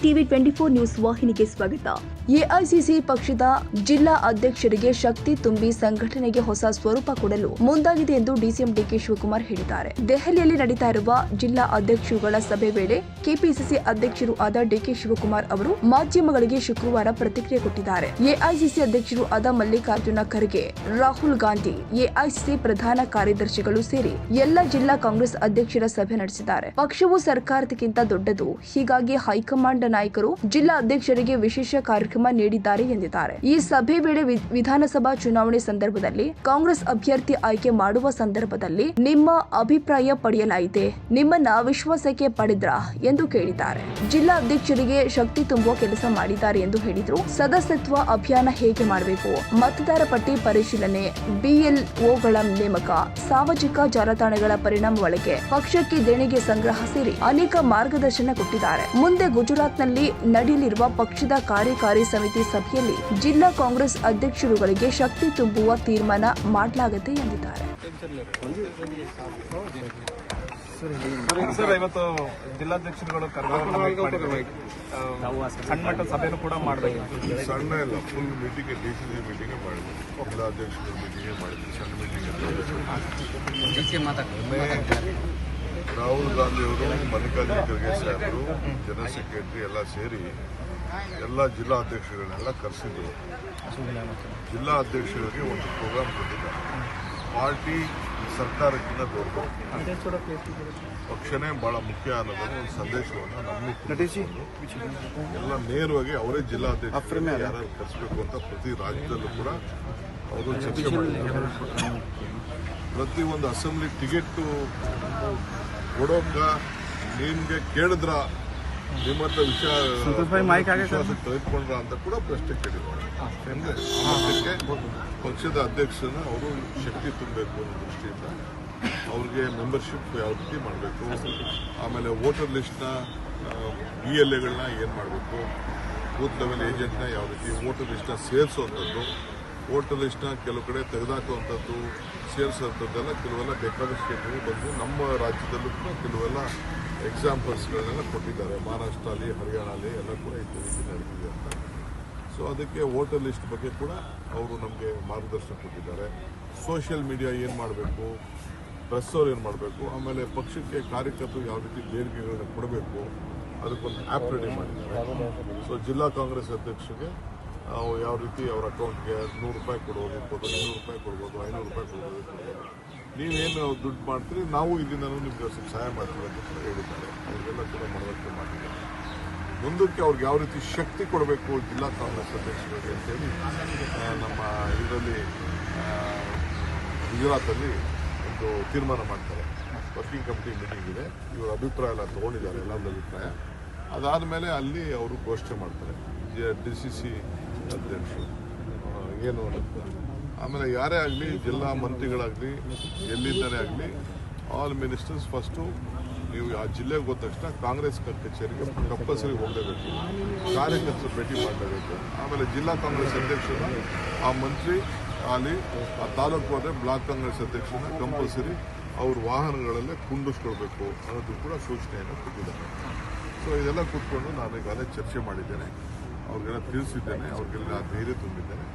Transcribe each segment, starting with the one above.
TV 24 news ವಾಹಿನಿಗೆ ಸ್ವಾಗತ. AICC ಪಕ್ಷದ ಜಿಲ್ಲಾ ಅಧ್ಯಕ್ಷರಿಗೆ ಶಕ್ತಿ ತುಂಬಿ ಸಂಘಟನೆಗೆ ಹೊಸ ಸ್ವರೂಪ ಕೊಡಲು ಮುಂದಾಗಿದೆ ಎಂದು ಡಿಸಿಎಂ ಡಿಕೆ ಶಿವಕುಮಾರ್ ಹೇಳಿದ್ದಾರೆ. ದೆಹಲಿಯಲ್ಲಿ ನಡೀತಾ ಇರುವ ಜಿಲ್ಲಾ ಅಧ್ಯಕ್ಷರುಗಳ ಸಭೆ ವೇಳೆ ಕೆಪಿಸಿಸಿ ಅಧ್ಯಕ್ಷರು ಆದ ಡಿಕೆ ಶಿವಕುಮಾರ್ ಅವರು ಮಾಧ್ಯಮಗಳಿಗೆ ಶುಕ್ರವಾರ ಪ್ರತಿಕ್ರಿಯೆ ಕೊಟ್ಟಿದ್ದಾರೆ. ಎಐಸಿಸಿ ಅಧ್ಯಕ್ಷರು ಆದ ಮಲ್ಲಿಕಾರ್ಜುನ ಖರ್ಗೆ, ರಾಹುಲ್ ಗಾಂಧಿ, ಎಐಸಿಸಿ ಪ್ರಧಾನ ಕಾರ್ಯದರ್ಶಿಗಳು ಸೇರಿ ಎಲ್ಲ ಜಿಲ್ಲಾ ಕಾಂಗ್ರೆಸ್ ಅಧ್ಯಕ್ಷರ ಸಭೆ ನಡೆಸಿದ್ದಾರೆ. ಪಕ್ಷವು ಸರ್ಕಾರಕ್ಕಿಂತ ದೊಡ್ಡದು, ಹೀಗಾಗಿ ಹೈಕಮಾಂಡ್ ನಾಯಕರು ಜಿಲ್ಲಾ ಅಧ್ಯಕ್ಷರಿಗೆ ವಿಶೇಷ ಕಾರ್ಯಕ್ರಮ ನೀಡಿದ್ದಾರೆ ಎಂದಿದ್ದಾರೆ. ಈ ಸಭೆ ವೇಳೆ ವಿಧಾನಸಭಾ ಚುನಾವಣೆ ಸಂದರ್ಭದಲ್ಲಿ ಕಾಂಗ್ರೆಸ್ ಅಭ್ಯರ್ಥಿ ಆಯ್ಕೆ ಮಾಡುವ ಸಂದರ್ಭದಲ್ಲಿ ನಿಮ್ಮ ಅಭಿಪ್ರಾಯ ಪಡೆಯಲಾಯಿತೆ, ನಿಮ್ಮನ್ನ ವಿಶ್ವಾಸಕ್ಕೆ ಪಡೆದ್ರಾ ಎಂದು ಕೇಳಿದ್ದಾರೆ. ಜಿಲ್ಲಾ ಅಧ್ಯಕ್ಷರಿಗೆ ಶಕ್ತಿ ತುಂಬುವ ಕೆಲಸ ಮಾಡಿದ್ದಾರೆ ಎಂದು ಹೇಳಿದ್ರು. ಸದಸ್ಯತ್ವ ಅಭಿಯಾನ ಹೇಗೆ ಮಾಡಬೇಕು, ಮತದಾರ ಪಟ್ಟಿ ಪರಿಶೀಲನೆ, ಬಿಎಲ್ಒಗಳ ನೇಮಕ, ಸಾಮಾಜಿಕ ಜಾಲತಾಣಗಳ ಪರಿಣಾಮ ಬಳಕೆ, ಪಕ್ಷಕ್ಕೆ ದೇಣಿಗೆ ಸಂಗ್ರಹ ಸೇರಿ ಅನೇಕ ಮಾರ್ಗದರ್ಶನ ಕೊಟ್ಟಿದ್ದಾರೆ. ಮುಂದೆ ಗುಜರಾತ್ನಲ್ಲಿ ನಡೆಯಲಿರುವ ಪಕ್ಷದ ಕಾರ್ಯಕಾರಿ ಸಮಿತಿ ಸಭೆಯಲ್ಲಿ ಜಿಲ್ಲಾ ಕಾಂಗ್ರೆಸ್ ಅಧ್ಯಕ್ಷರುಗಳಿಗೆ ಶಕ್ತಿ ತುಂಬುವ ತೀರ್ಮಾನ ಮಾಡಲಾಗುತ್ತೆ ಎಂದಿದ್ದಾರೆ. ಸರ್, ಇವತ್ತು ಜಿಲ್ಲಾಧ್ಯಕ್ಷರುಗಳು ಸಣ್ಣ ಮಟ್ಟ ಸಭೆನೂ ಕೂಡ ಮಾಡಬೇಕು. ಸಣ್ಣ ಇಲ್ಲ, ಫುಲ್ ಮೀಟಿಂಗ್, ಡಿಸಿಸಿ ಮೀಟಿಂಗ್ ಮಾಡಿದ್ವಿ. ಜಿಲ್ಲಾಧ್ಯಕ್ಷರು ಮೀಟಿಂಗ್ ಮಾಡಿದ್ವಿ, ಸಣ್ಣ ಮೀಟಿಂಗ್. ರಾಹುಲ್ ಗಾಂಧಿ ಅವರು, ಮಲ್ಲಿಕಾರ್ಜುನ ಖರ್ಗೆ ಸಾಹೇಬರು, ಜನರಲ್ ಸೆಕ್ರೆಟರಿ ಎಲ್ಲ ಸೇರಿ ಎಲ್ಲ ಜಿಲ್ಲಾ ಅಧ್ಯಕ್ಷಗಳನ್ನೆಲ್ಲ ಕರೆಸಿದ್ರು. ಜಿಲ್ಲಾ ಅಧ್ಯಕ್ಷರಿಗೆ ಒಂದು ಪ್ರೋಗ್ರಾಮ್ ಕೊಟ್ಟಿದ್ದಾರೆ. ಪಾರ್ಟಿ ಸರ್ಕಾರಕ್ಕಿಂತ ದೊಡ್ಡದು, ಪಕ್ಷನೇ ಬಹಳ ಮುಖ್ಯ ಅನ್ನೋದನ್ನು ಒಂದು ಸಂದೇಶವನ್ನು ನಮಗೆ ಎಲ್ಲ ನೇರವಾಗಿ ಅವರೇ ಜಿಲ್ಲಾಧ್ಯಕ್ಷರು ಯಾರು ಕರೆಸಬೇಕು ಅಂತ ಪ್ರತಿ ರಾಜ್ಯದಲ್ಲೂ ಕೂಡ ಅವರು ಚರ್ಚೆ ಮಾಡಿದ್ದಾರೆ. ಪ್ರತಿ ಒಂದು ಅಸೆಂಬ್ಲಿ ಟಿಕೆಟ್ ಕೊಡೋಕ ನಿಮ್ಗೆ ಕೇಳಿದ್ರ, ನಿಮ್ಮ ಹತ್ರ ವಿಶ್ವಾಸ ತೆಗೆದುಕೊಂಡ್ರ ಅಂತ ಕೂಡ ಪ್ರಶ್ನೆ ಕೇಳಿದ್ದಾರೆ. ಅಂದ್ರೆ ಪಕ್ಷದ ಅಧ್ಯಕ್ಷರನ್ನ ಅವರು ಶಕ್ತಿ ತುಂಬಬೇಕು ಅನ್ನೋ ದೃಷ್ಟಿಯಿಂದ ಅವ್ರಿಗೆ ಮೆಂಬರ್ಶಿಪ್ ಯಾವ ರೀತಿ ಮಾಡಬೇಕು, ಆಮೇಲೆ ವೋಟರ್ ಲಿಸ್ಟ್ನ BLAಗಳನ್ನ ಏನು ಮಾಡಬೇಕು, ಬೂತ್ ಲೆವೆಲ್ ಏಜೆಂಟ್ನ ಯಾವ ರೀತಿ ವೋಟರ್ ಲಿಸ್ಟ್ನ ಸೇರಿಸುವಂಥದ್ದು, ವೋಟರ್ ಲಿಸ್ಟ್ನ ಕೆಲವು ಕಡೆ ತೆಗೆದುಹಾಕುವಂಥದ್ದು, ಸೇರಿಸುವಂಥದ್ದೆಲ್ಲ ಕೆಲವೆಲ್ಲ ಬೇಕಾದಷ್ಟು ಸ್ಟೇಟ್ಗಳು ಬಂದು ನಮ್ಮ ರಾಜ್ಯದಲ್ಲೂ ಕೂಡ ಕೆಲವೆಲ್ಲ ಎಕ್ಸಾಂಪಲ್ಸ್ಗಳನ್ನೆಲ್ಲ ಕೊಟ್ಟಿದ್ದಾರೆ. ಮಹಾರಾಷ್ಟ್ರಲ್ಲಿ, ಹರಿಯಾಣಲ್ಲಿ ಎಲ್ಲ ಕೂಡ ಈ ರೀತಿ ನಡೆದಿದೆ ಅಂತ. ಸೊ ಅದಕ್ಕೆ ವೋಟರ್ ಲಿಸ್ಟ್ ಬಗ್ಗೆ ಕೂಡ ಅವರು ನಮಗೆ ಮಾರ್ಗದರ್ಶನ ಕೊಟ್ಟಿದ್ದಾರೆ. ಸೋಷಿಯಲ್ ಮೀಡಿಯಾ ಏನು ಮಾಡಬೇಕು, ಪ್ರೆಸ್ ಅವ್ರು ಏನು ಮಾಡಬೇಕು, ಆಮೇಲೆ ಪಕ್ಷಕ್ಕೆ ಕಾರ್ಯಕರ್ತರು ಯಾವ ರೀತಿ ದೇಣಿಗೆಗಳನ್ನ ಕೊಡಬೇಕು, ಅದಕ್ಕೊಂದು ಆ್ಯಪ್ ರೆಡಿ ಮಾಡಿದ್ದಾರೆ. ಸೊ ಜಿಲ್ಲಾ ಕಾಂಗ್ರೆಸ್ ಅಧ್ಯಕ್ಷರಿಗೆ ಯಾವ ರೀತಿ ಅವ್ರ ಅಕೌಂಟ್ಗೆ ₹100 ಕೊಡ್ಬೋದು, ₹200 ಕೊಡ್ಬೋದು, ₹500 ಕೊಡ್ಬೋದು, ನೀವೇನು ದುಡ್ಡು ಮಾಡ್ತೀರಿ ನಾವು ಇದರಿಂದ ನಿಮ್ಗೆ ಸಹಾಯ ಮಾಡ್ತೀವಿ ಅಂತ ಕೂಡ ಹೇಳಿದ್ದಾರೆ. ಅವ್ರಿಗೆಲ್ಲ ಕೂಡ ಮನವರಿಕೆ ಮಾಡಿದ್ದಾರೆ. ಮುಂದಕ್ಕೆ ಅವ್ರಿಗೆ ಯಾವ ರೀತಿ ಶಕ್ತಿ ಕೊಡಬೇಕು ಜಿಲ್ಲಾ ಕಾಂಗ್ರೆಸ್ ಅಧ್ಯಕ್ಷರಿಗೆ ಅಂತೇಳಿ ನಮ್ಮ ಇದರಲ್ಲಿ ಗುಜರಾತಲ್ಲಿ ಒಂದು ತೀರ್ಮಾನ ಮಾಡ್ತಾರೆ. ವರ್ಕಿಂಗ್ ಕಮಿಟಿ ಮೀಟಿಂಗ್ ಇದೆ, ಇವ್ರ ಅಭಿಪ್ರಾಯ ಎಲ್ಲ ತೊಗೊಂಡಿದ್ದಾರೆ, ಎಲ್ಲರ ಅಭಿಪ್ರಾಯ. ಅದಾದಮೇಲೆ ಅಲ್ಲಿ ಅವರು ಘೋಷಣೆ ಮಾಡ್ತಾರೆ DCC ಅಧ್ಯಕ್ಷರು ಏನು ಅನ್ನೋದು. ಆಮೇಲೆ ಯಾರೇ ಆಗಲಿ, ಜಿಲ್ಲಾ ಮಂತ್ರಿಗಳಾಗಲಿ, ಎಲ್ಲಿಂದನೇ ಆಗಲಿ, ಆಲ್ ಮಿನಿಸ್ಟರ್ಸ್ ಫಸ್ಟು ನೀವು ಆ ಜಿಲ್ಲೆಗೆ ಹೋದ ತಕ್ಷಣ ಕಾಂಗ್ರೆಸ್ ಕಚೇರಿಗೆ ಕಂಪಲ್ಸರಿ ಹೋಗಲೇಬೇಕು, ಕಾರ್ಯಕರ್ತರು ಭೇಟಿ ಮಾಡಲೇಬೇಕು. ಆಮೇಲೆ ಜಿಲ್ಲಾ ಕಾಂಗ್ರೆಸ್ ಅಧ್ಯಕ್ಷರ ಆ ಮಂತ್ರಿ ಅಲ್ಲಿ ಆ ತಾಲೂಕು ಹೋದರೆ ಬ್ಲಾಕ್ ಕಾಂಗ್ರೆಸ್ ಅಧ್ಯಕ್ಷರನ್ನ ಕಂಪಲ್ಸರಿ ಅವ್ರ ವಾಹನಗಳಲ್ಲೇ ಕುಂಡಿಸ್ಕೊಳ್ಬೇಕು ಅನ್ನೋದು ಕೂಡ ಸೂಚನೆಯನ್ನು ಕೊಟ್ಟಿದ್ದಾರೆ. ಸೊ ಇದೆಲ್ಲ ಕೂತ್ಕೊಂಡು ನಾನು ಈಗಾಗಲೇ ಚರ್ಚೆ ಮಾಡಿದ್ದೇನೆ, ಅವ್ರಿಗೆಲ್ಲ ತಿಳಿಸಿದ್ದೇನೆ, ಅವ್ರಿಗೆಲ್ಲ ಧೈರ್ಯ ತುಂಬಿದ್ದೇನೆ.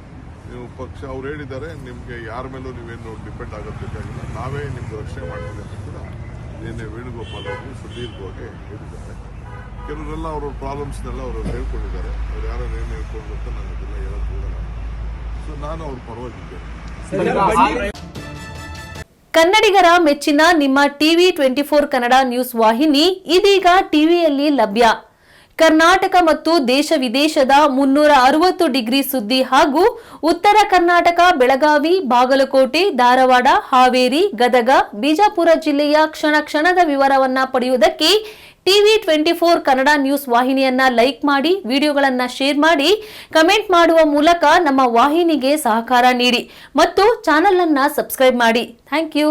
ನೀವು ಪಕ್ಷ ಅವ್ರು ಹೇಳಿದ್ದಾರೆ, ನಿಮಗೆ ಯಾರ ಮೇಲೂ ನೀವೇನು ಡಿಪೆಂಡ್ ಆಗೋದಕ್ಕಾಗಿಲ್ಲ, ನಾವೇ ನಿಮ್ಗೆ ರಕ್ಷಣೆ ಮಾಡ್ತೀವಿ ಅಂತ ಕೂಡ ನಿನ್ನೆ ವೇಣುಗೋಪಾಲ್ ಅವರು ಸುದೀರ್ಘವಾಗಿ ಹೇಳಿದ್ದಾರೆ. ಕೆಲವರೆಲ್ಲ ಅವ್ರ ಪ್ರಾಬ್ಲಮ್ಸ್ನೆಲ್ಲ ಅವರು ಹೇಳ್ಕೊಂಡಿದ್ದಾರೆ. ಅವ್ರು ಯಾರು ಏನು ಹೇಳ್ಕೊಂಡು ಅಂತ ನಾನು ಅದೆಲ್ಲ ಹೇಳೋದು ಹೋಗಲ್ಲ. ಸೊ ನಾನು ಅವ್ರ ಪರವಾಗಿದ್ದೇನೆ. ಕನ್ನಡಿಗರ ಮೆಚ್ಚಿನ ನಿಮ್ಮ ಟಿವಿ 24 ಕನ್ನಡ ನ್ಯೂಸ್ ವಾಹಿನಿ ಇದೀಗ ಟಿವಿಯಲ್ಲಿ ಲಭ್ಯ. ಕರ್ನಾಟಕ ಮತ್ತು ದೇಶ ವಿದೇಶದ 360 ಡಿಗ್ರಿ ಸುದ್ದಿ ಹಾಗೂ ಉತ್ತರ ಕರ್ನಾಟಕ, ಬೆಳಗಾವಿ, ಬಾಗಲಕೋಟೆ, ಧಾರವಾಡ, ಹಾವೇರಿ, ಗದಗ, ಬಿಜಾಪುರ ಜಿಲ್ಲೆಯ ಕ್ಷಣ ಕ್ಷಣದ ವಿವರವನ್ನ ಪಡೆಯುವುದಕ್ಕೆ ಟಿವಿ 24 ಕನ್ನಡ ನ್ಯೂಸ್ ವಾಹಿನಿಯನ್ನ ಲೈಕ್ ಮಾಡಿ, ವಿಡಿಯೋಗಳನ್ನ ಶೇರ್ ಮಾಡಿ, ಕಮೆಂಟ್ ಮಾಡುವ ಮೂಲಕ ನಮ್ಮ ವಾಹಿನಿಗೆ ಸಹಕಾರ ನೀಡಿ ಮತ್ತು ಚಾನೆಲ್ ಅನ್ನ ಸಬ್ಸ್ಕ್ರೈಬ್ ಮಾಡಿ. Thank you.